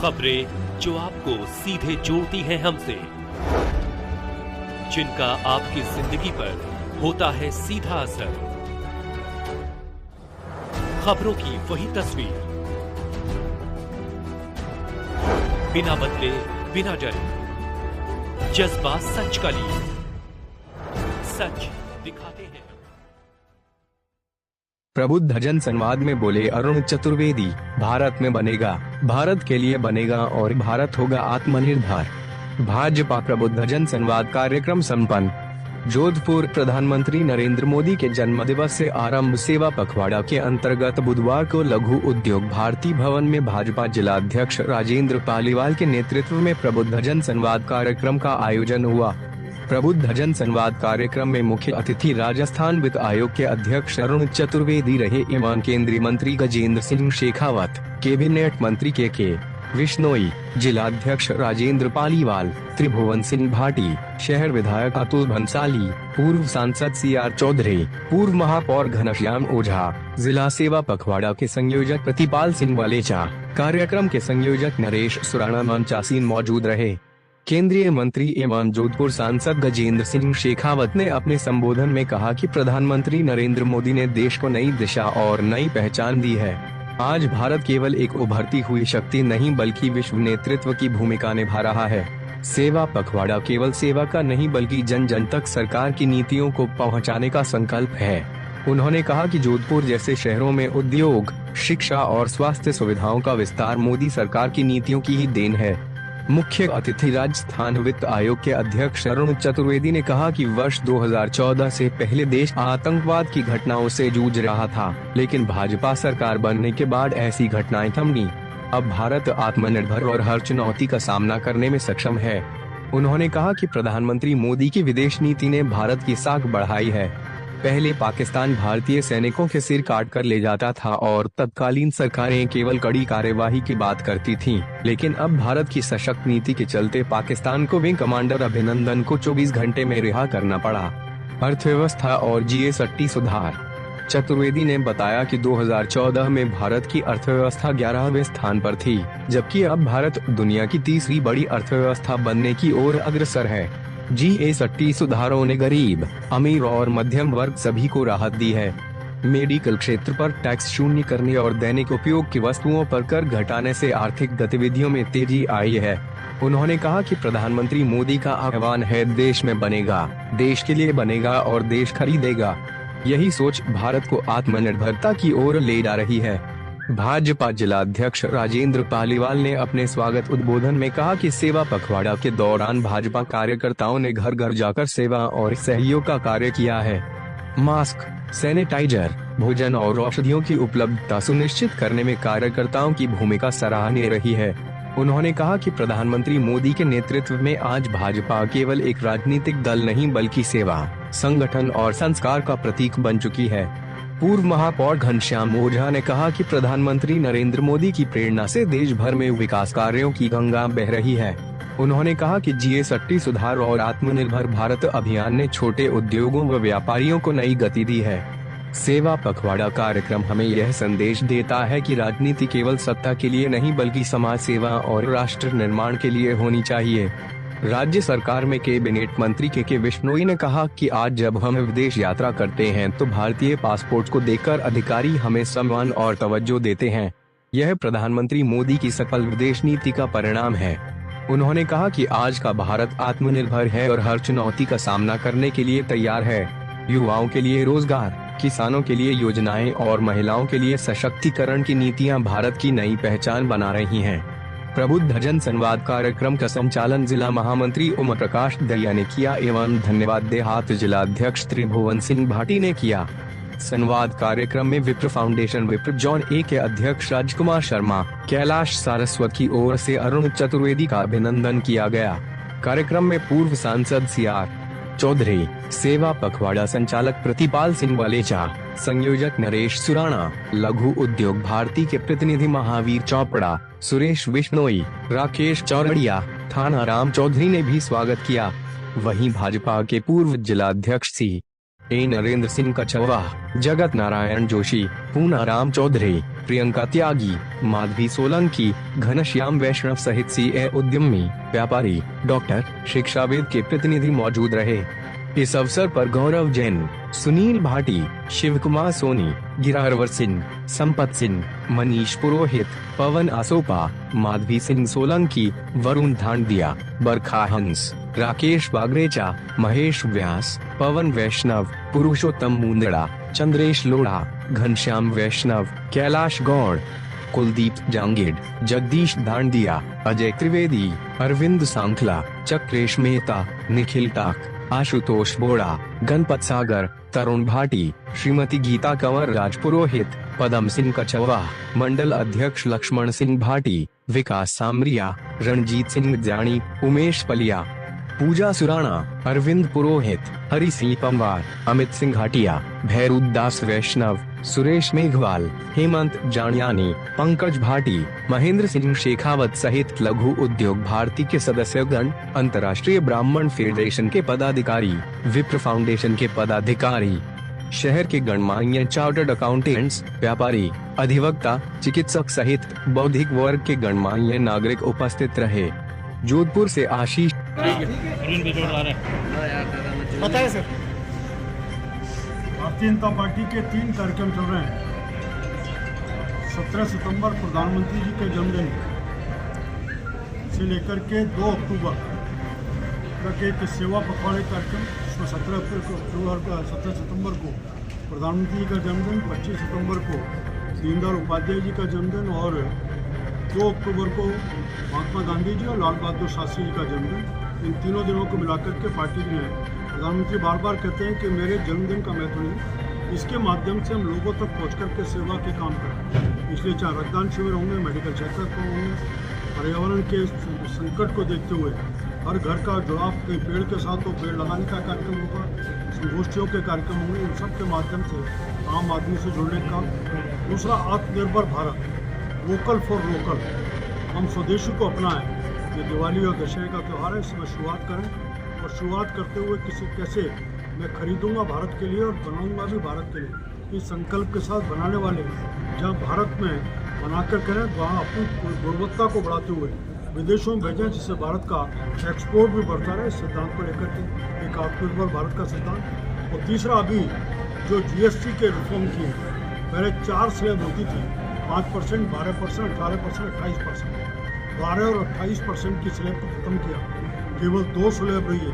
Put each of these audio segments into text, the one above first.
खबरें जो आपको सीधे जोड़ती हैं हमसे, जिनका आपकी जिंदगी पर होता है सीधा असर। खबरों की वही तस्वीर, बिना बदले बिना डरे, जज्बा सच का लिए, सच दिखाते हैं। प्रबुद्ध जन संवाद में बोले अरुण चतुर्वेदी, भारत में बनेगा, भारत के लिए बनेगा और भारत होगा आत्मनिर्भर। भाजपा प्रबुद्ध जन संवाद कार्यक्रम संपन्न। जोधपुर। प्रधानमंत्री नरेंद्र मोदी के जन्म दिवस से आरंभ सेवा पखवाड़ा के अंतर्गत बुधवार को लघु उद्योग भारती भवन में भाजपा जिलाध्यक्ष राजेंद्र पालीवाल के नेतृत्व में प्रबुद्ध जन संवाद कार्यक्रम का आयोजन हुआ। प्रबुद्ध जन संवाद कार्यक्रम में मुख्य अतिथि राजस्थान वित्त आयोग के अध्यक्ष अरुण चतुर्वेदी रहे एवं केंद्रीय मंत्री गजेंद्र सिंह शेखावत, कैबिनेट मंत्री के विश्नोई, जिलाध्यक्ष राजेंद्र पालीवाल, त्रिभुवन सिंह भाटी, शहर विधायक अतुल भंसाली, पूर्व सांसद CR चौधरी, पूर्व महापौर घनश्याम ओझा, जिला सेवा पखवाड़ा के संयोजक प्रतिपाल सिंह वलेचा, कार्यक्रम के संयोजक नरेश सुराणा मंचासीन मौजूद रहे। केंद्रीय मंत्री एवं जोधपुर सांसद गजेंद्र सिंह शेखावत ने अपने संबोधन में कहा कि प्रधानमंत्री नरेंद्र मोदी ने देश को नई दिशा और नई पहचान दी है। आज भारत केवल एक उभरती हुई शक्ति नहीं बल्कि विश्व नेतृत्व की भूमिका निभा रहा है। सेवा पखवाड़ा केवल सेवा का नहीं बल्कि जन जन तक सरकार की नीतियों को पहुंचाने का संकल्प है। उन्होंने कहा कि जोधपुर जैसे शहरों में उद्योग, शिक्षा और स्वास्थ्य सुविधाओं का विस्तार मोदी सरकार की नीतियों की ही देन है। मुख्य अतिथि राजस्थान वित्त आयोग के अध्यक्ष अरुण चतुर्वेदी ने कहा कि वर्ष 2014 से पहले देश आतंकवाद की घटनाओं से जूझ रहा था, लेकिन भाजपा सरकार बनने के बाद ऐसी घटनाएं थम गईं। अब भारत आत्मनिर्भर और हर चुनौती का सामना करने में सक्षम है। उन्होंने कहा कि प्रधानमंत्री मोदी की विदेश नीति ने भारत की साख बढ़ाई है। पहले पाकिस्तान भारतीय सैनिकों के सिर काट कर ले जाता था और तत्कालीन सरकारें केवल कड़ी कार्यवाही की बात करती थीं, लेकिन अब भारत की सशक्त नीति के चलते पाकिस्तान को विंग कमांडर अभिनंदन को 24 घंटे में रिहा करना पड़ा। अर्थव्यवस्था और GST सुधार। चतुर्वेदी ने बताया कि 2014 में भारत की अर्थव्यवस्था 11वें स्थान पर थी, जबकि अब भारत दुनिया की तीसरी बड़ी अर्थव्यवस्था बनने की ओर अग्रसर है। GST सुधारों ने गरीब, अमीर और मध्यम वर्ग सभी को राहत दी है। मेडिकल क्षेत्र पर टैक्स शून्य करने और दैनिक उपयोग की वस्तुओं पर कर घटाने से आर्थिक गतिविधियों में तेजी आई है। उन्होंने कहा कि प्रधानमंत्री मोदी का आह्वान है, देश में बनेगा, देश के लिए बनेगा और देश खरीदेगा। यही सोच भारत को आत्मनिर्भरता की ओर ले जा रही है। भाजपा जिलाध्यक्ष राजेंद्र पालीवाल ने अपने स्वागत उद्बोधन में कहा कि सेवा पखवाड़ा के दौरान भाजपा कार्यकर्ताओं ने घर घर जाकर सेवा और सहयोग का कार्य किया है। मास्क, सैनिटाइजर, भोजन और औषधियों की उपलब्धता सुनिश्चित करने में कार्यकर्ताओं की भूमिका सराहनीय रही है। उन्होंने कहा कि प्रधानमंत्री मोदी के नेतृत्व में आज भाजपा केवल एक राजनीतिक दल नहीं बल्कि सेवा, संगठन और संस्कार का प्रतीक बन चुकी है। पूर्व महापौर घनश्याम ओझा ने कहा कि प्रधानमंत्री नरेंद्र मोदी की प्रेरणा से देश भर में विकास कार्यों की गंगा बह रही है। उन्होंने कहा कि GST सुधार और आत्मनिर्भर भारत अभियान ने छोटे उद्योगों व व्यापारियों को नई गति दी है। सेवा पखवाड़ा कार्यक्रम हमें यह संदेश देता है कि राजनीति केवल सत्ता के लिए नहीं बल्कि समाज सेवा और राष्ट्र निर्माण के लिए होनी चाहिए। राज्य सरकार में कैबिनेट मंत्री के विश्नोई ने कहा कि आज जब हम विदेश यात्रा करते हैं तो भारतीय पासपोर्ट को देखकर अधिकारी हमें सम्मान और तवज्जो देते हैं। यह प्रधानमंत्री मोदी की सफल विदेश नीति का परिणाम है। उन्होंने कहा कि आज का भारत आत्मनिर्भर है और हर चुनौती का सामना करने के लिए तैयार है। युवाओं के लिए रोजगार, किसानों के लिए योजनाएं और महिलाओं के लिए सशक्तिकरण की नीतियां भारत की नई पहचान बना रही हैं। प्रबुद्ध जन संवाद कार्यक्रम का संचालन जिला महामंत्री ओम प्रकाश दहिया ने किया एवं धन्यवाद देहात जिलाध्यक्ष त्रिभुवन सिंह भाटी ने किया। संवाद कार्यक्रम में विप्र फाउंडेशन विप्र जोन ए के अध्यक्ष राजकुमार शर्मा, कैलाश सारस्वत की ओर से अरुण चतुर्वेदी का अभिनंदन किया गया। कार्यक्रम में पूर्व सांसद CR चौधरी, सेवा पखवाड़ा संचालक प्रतिपाल सिंह वलेचा, संयोजक नरेश सुराणा, लघु उद्योग भारती के प्रतिनिधि महावीर चौपड़ा, सुरेश विश्नोई, राकेश चौरड़िया, थाना राम चौधरी ने भी स्वागत किया। वहीं भाजपा के पूर्व जिलाध्यक्ष C ए नरेंद्र सिंह कछवाहा, जगत नारायण जोशी, पूनाराम चौधरी, प्रियंका त्यागी, माधवी सोलंकी, घनश्याम वैष्णव सहित सीए उद्यमी, व्यापारी, डॉक्टर, शिक्षाविद के प्रतिनिधि मौजूद रहे। इस अवसर पर गौरव जैन, सुनील भाटी, शिव कुमार सोनी, गिरहरवर सिंह, संपत सिंह, मनीष पुरोहित, पवन आसोपा, माधवी सिंह सोलंकी, वरुण धांडिया, बरखा हंस, राकेश बागरेचा, महेश व्यास, पवन वैष्णव, पुरुषोत्तम मुंदड़ा, चंद्रेश लोढ़ा, घनश्याम वैष्णव, कैलाश गौड़, कुलदीप जांगेड, जगदीश दांडिया, अजय त्रिवेदी, अरविंद सांखला, चक्रेश मेहता, निखिल टाक, आशुतोष बोड़ा, गणपत सागर, तरुण भाटी, श्रीमती गीता कंवर राजपुरोहित, पदम सिंह कछवाहा, मंडल अध्यक्ष लक्ष्मण सिंह भाटी, विकास सामरिया, रणजीत सिंह जानी, उमेश पलिया, पूजा सुराणा, अरविंद पुरोहित, हरि सिंह पंवार, अमित सिंह घाटिया, भैरुदास वैष्णव, सुरेश मेघवाल, हेमंत जानियानी, पंकज भाटी, महेंद्र सिंह शेखावत सहित लघु उद्योग भारती के सदस्यगण, अंतर्राष्ट्रीय ब्राह्मण फेडरेशन के पदाधिकारी, विप्र फाउंडेशन के पदाधिकारी, शहर के गणमान्य चार्टर्ड अकाउंटेंट्स, व्यापारी, अधिवक्ता, चिकित्सक सहित बौद्धिक वर्ग के गणमान्य नागरिक उपस्थित रहे। जोधपुर से आशीष। बताए सर। भारतीय जनता पार्टी के 3 कार्यक्रम चल रहे हैं। 17 सितंबर प्रधानमंत्री जी के जन्मदिन से लेकर के 2 अक्टूबर तक एक सेवा पखवाड़े कार्यक्रम, 17 सितंबर को प्रधानमंत्री जी का जन्मदिन, 25 सितंबर को दीनदयाल उपाध्याय जी का जन्मदिन और 2 अक्टूबर को महात्मा गांधी जी और लाल बहादुर शास्त्री जी का जन्मदिन। इन तीनों दिनों को मिलाकर के पार्टी ने, प्रधानमंत्री बार बार कहते हैं कि मेरे जन्मदिन का महत्व नहीं, इसके माध्यम से हम लोगों तक पहुंच करके सेवा के काम करें। इसलिए चाहे रक्तदान शिविर होंगे, मेडिकल चेकअप होंगे, पर्यावरण के संकट को देखते हुए हर घर का जुड़ाव कई पेड़ के साथ तो पेड़ लगाने का कार्यक्रम होगा, संगोष्ठियों के कार्यक्रम होंगे। इन सब के माध्यम से आम आदमी से जुड़ने का। दूसरा, आत्मनिर्भर भारत, वोकल फॉर लोकल, हम स्वदेशी को अपनाएं। ये दिवाली और दशहरे का त्यौहार है, इसमें शुरुआत करें और शुरुआत करते हुए कैसे मैं खरीदूंगा भारत के लिए और बनाऊंगा भी भारत के लिए, इस संकल्प के साथ बनाने वाले जहाँ भारत में बनाकर करें वहाँ अपनी गुणवत्ता को बढ़ाते हुए विदेशों में भेजें, जिससे भारत का एक्सपोर्ट भी बढ़ता रहे। इस सिद्धांत को लेकर के एक आत्मनिर्भर भारत का सिद्धांत। और तीसरा, अभी जो GST के रिफॉर्म किए, पहले 4 स्लैब होती थी, 5%, 12%, 18%, 28%, 12 और 28% की स्लैब को खत्म किया, केवल 2 स्लैब रही है।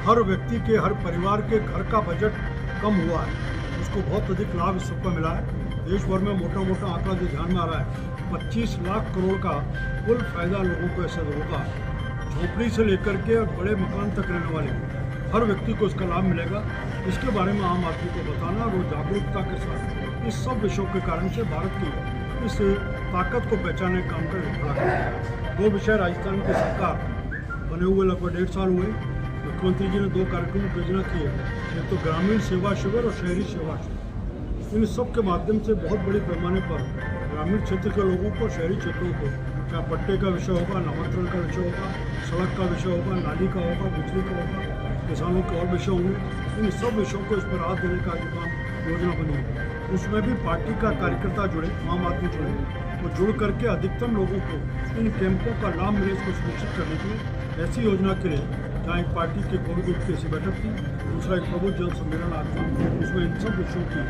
हर व्यक्ति के, हर परिवार के घर का बजट कम हुआ है, उसको बहुत अधिक लाभ इस सबका मिला है। देश भर में मोटा आंकड़ा जो ध्यान में आ रहा है, 25 लाख करोड़ का कुल फायदा लोगों को ऐसा होगा। झोपड़ी से लेकर के बड़े मकान तक रहने वाले हर व्यक्ति को इसका लाभ मिलेगा। इसके बारे में आम आदमी को बताना और जागरूकता के साथ इस सब विषयों के कारण से भारत की इस ताकत को पहचानने का काम कर 2 विषय राजस्थान की सरकार बने हुए लगभग 1.5 साल हुए। मुख्यमंत्री जी ने 2 कार्यक्रम की योजना की है, एक तो ग्रामीण सेवा शिविर और शहरी सेवा शिविर। इन सब के माध्यम से बहुत बड़े पैमाने पर ग्रामीण क्षेत्र के लोगों को, शहरी क्षेत्रों को, क्या पट्टे का विषय होगा, नामांतरण का विषय होगा, सड़क का विषय होगा, नाली का होगा, बिजली का होगा, किसानों के और विषय होंगे, इन सब विषयों को इस पर राहत देने का जो काम योजना बनी है, उसमें भी पार्टी का कार्यकर्ता जुड़े, आम आदमी जुड़े और जुड़ करके अधिकतम लोगों को इन कैंपों का लाभ मिले, इसको सुनिश्चित करने के लिए ऐसी योजना के लिए जहाँ एक पार्टी के कोविड की ऐसी बैठक थी, दूसरा एक प्रबुद्ध जन सम्मेलन आज था, उसमें इन सब विषयों की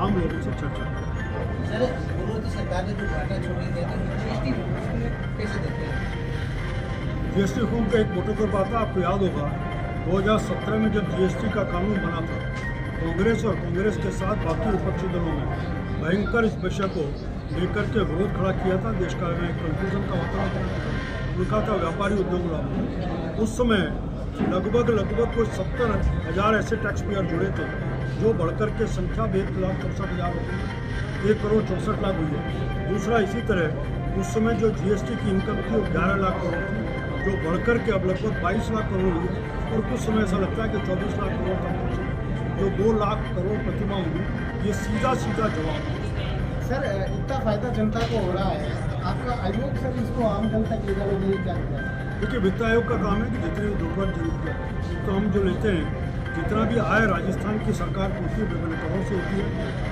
आम लोगों से चर्चा की। सर, विरोधी सरकार ने जो घाटा छोड़ी है, कैसे देखते हैं? GST रिफॉर्म का एक मोटा तौर बात है, आपको याद होगा 2017 में जब GST का कानून बना था, कांग्रेस और कांग्रेस के साथ बाकी विपक्षी दलों ने भयंकर इस विषय को लेकर के विरोध खड़ा किया था। देश का में कन्फ्यूजन का वातावरण उनका था, व्यापारी उद्योग लाभ। उस समय लगभग कोई 70,000 ऐसे टैक्स पेयर जुड़े थे, जो बढ़कर के संख्या 1,64,000 हो गई, 1,64,00,000 हुई है। दूसरा, इसी तरह उस समय जो GST की इनकम थी वो 11 लाख करोड़ थी, जो बढ़कर के अब लगभग 22 लाख करोड़ हुई है। और कुछ समय ऐसा लगता है कि 24 लाख करोड़ तक पहुँचे, जो 2 लाख करोड़ प्रतिमा हुई। ये सीधा जवाब है। सर, इतना फायदा जनता को हो रहा है, आपका आयोग सर इसको आम जनता के लिए क्या? देखिए, वित्त आयोग का काम है कि जितनी जरूरत है तो हम जो लेते हैं जितना भी आय राजस्थान की सरकार को होती है विभिन्न करों से होती है,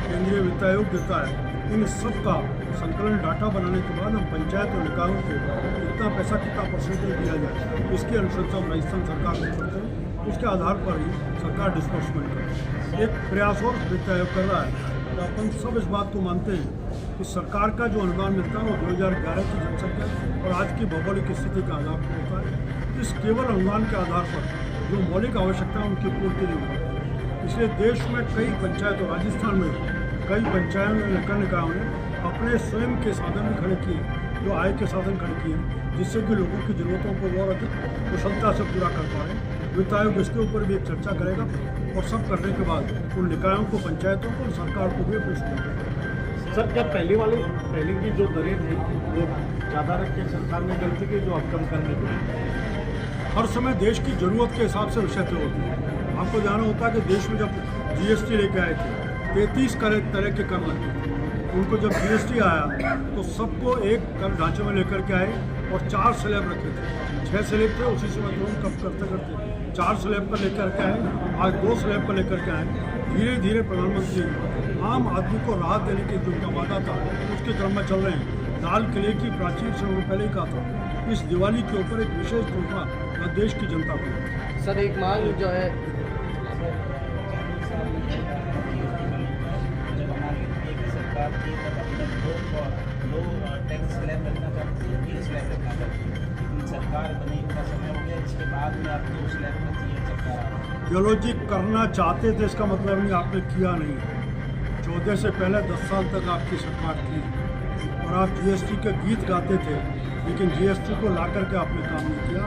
केंद्रीय वित्त आयोग देता है। इन सब का संकलन डाटा बनाने के बाद हम पंचायत और निकायों को कितना पैसा कितना परसेंटेज दिया जाए, इसकी अनुशंसा हम राजस्थान सरकार को करते हैं। उसके आधार पर ही सरकार डिस्बर्समेंट करती है। एक प्रयास और वित्त आयोग कर रहा है, तो अपन सब इस बात को मानते हैं कि सरकार का जो अनुदान मिलता है वो 2011 की जनसंख्या और आज की भौगोलिक स्थिति के आधार पर होता है। इस केवल अनुदान के आधार पर जो मौलिक आवश्यकता है उनकी पूर्ति नहीं होती। इसलिए देश में कई पंचायत और राजस्थान में कई पंचायत नगर निकायों ने अपने स्वयं के साधन भी खड़े किए, जो आय के साधन खड़े किए, जिससे कि लोगों की ज़रूरतों को और अधिक कुशलता से पूरा कर पा रहे हैं। वित्त आयोग इसके ऊपर भी एक चर्चा करेगा और सब करने के बाद उन निकायों को, पंचायतों को और सरकार को भी प्रश्न करेगा। सर, क्या पहले की जो दरें थी वो ज़्यादा रख के सरकार ने गलती की, जो अब कम करने की? हर समय देश की ज़रूरत के हिसाब से विषय तय होती है। आपको जानना होता है कि देश में जब GST लेके आए थे 33 तरह के कर लगते थे। उनको जब GST आया तो सबको एक कर ढांचे में लेकर के आए और 4 स्लैब रखे थे। 6 स्लैब थे, उसी समय तो हम कब करते 4 स्लैब पर लेकर के आए, आज 2 स्लैब पर लेकर के आए। धीरे धीरे प्रधानमंत्री आम आदमी को राहत देने की जो उनका वादा था उसके क्रम में चल रहे हैं। दाल किले की प्राचीन से उन्होंने पहले ही कहा था, इस दिवाली के ऊपर एक विशेष तोहफा देश की जनता को। सर, एक मांग जो है सरकार की लो टैक्स स्लैब रखना चाहती है, 3 स्लैब रखना चाहती है, लेकिन सरकार बने इतना समय हो गया, इसके बाद में आप 2 स्लैब रखी है सरकार। चलो जी, करना चाहते थे इसका मतलब नहीं आपने किया नहीं। 14 से पहले 10 साल तक आपकी सरकार थी और आप GST के गीत गाते थे, लेकिन GST को ला करके आपने काम नहीं किया।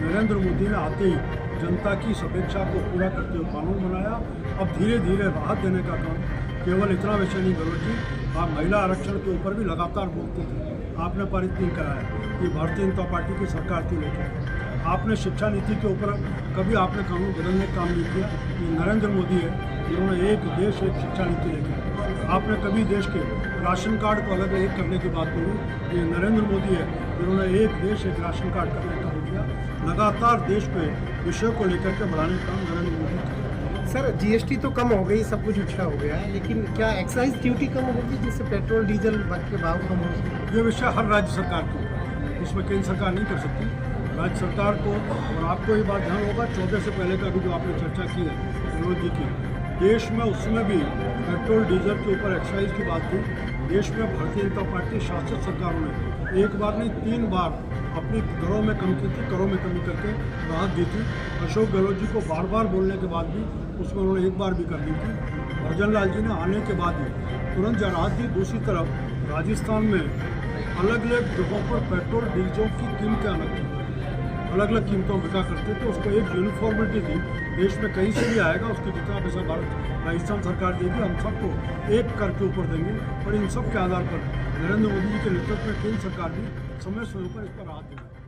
नरेंद्र मोदी ने आते ही जनता की अपेक्षा को पूरा करते हुए कानून बनाया। अब धीरे धीरे राहत देने का काम, केवल इतना विषय नहीं गलत जी, आप महिला आरक्षण के ऊपर भी लगातार बोलते थे, आपने पारित नहीं कराया। ये भारतीय जनता पार्टी की सरकार थी, लेकिन आपने शिक्षा नीति के ऊपर कभी आपने कानून बदलने का काम नहीं किया। ये नरेंद्र मोदी है जिन्होंने एक देश एक शिक्षा नीति लेके, आपने कभी देश के राशन कार्ड को अलग एक करने की बात नहीं। ये नरेंद्र मोदी है जिन्होंने एक देश एक राशन कार्ड करने का काम किया। लगातार देश पे विषय को लेकर के बढ़ाने का काम नरेंद्र मोदी का। सर, GST तो कम हो गई, सब कुछ अच्छा हो गया, लेकिन क्या एक्साइज ड्यूटी कम होगी जिससे पेट्रोल डीजल के भाव कम हो? ये विषय हर राज्य सरकार को, इसमें केंद्र सरकार नहीं कर सकती। राज्य सरकार को, और आपको ये बात ध्यान होगा 14 से पहले का भी जो आपने चर्चा की है विनोद जी की, देश में उस समय भी पेट्रोल डीजल के ऊपर एक्साइज की बात थी। देश में भारतीय जनता पार्टी शासित सरकारों ने एक बार नहीं 3 बार अपनी दरों में कमी की थी, करों में कमी करके राहत दी थी। अशोक गहलोत जी को बार बार बोलने के बाद भी उसमें उन्होंने एक बार भी कर दी थी। भजन लाल जी ने आने के बाद ही तुरंत जो राहत दी। दूसरी तरफ राजस्थान में अलग अलग जगहों पर पेट्रोल डीजल की कीमतें अलग थी, अलग अलग कीमतों में बिका करते थे। उसको एक यूनिफॉर्मिटी थी, देश में कहीं से भी आएगा उसकी जितना पैसा राजस्थान सरकार देगी, हम सबको एक कर के ऊपर देंगे। और इन सब के आधार पर नरेंद्र मोदी जी के नेतृत्व में केंद्र सरकार भी समय समय पर इस पर राहत देगी।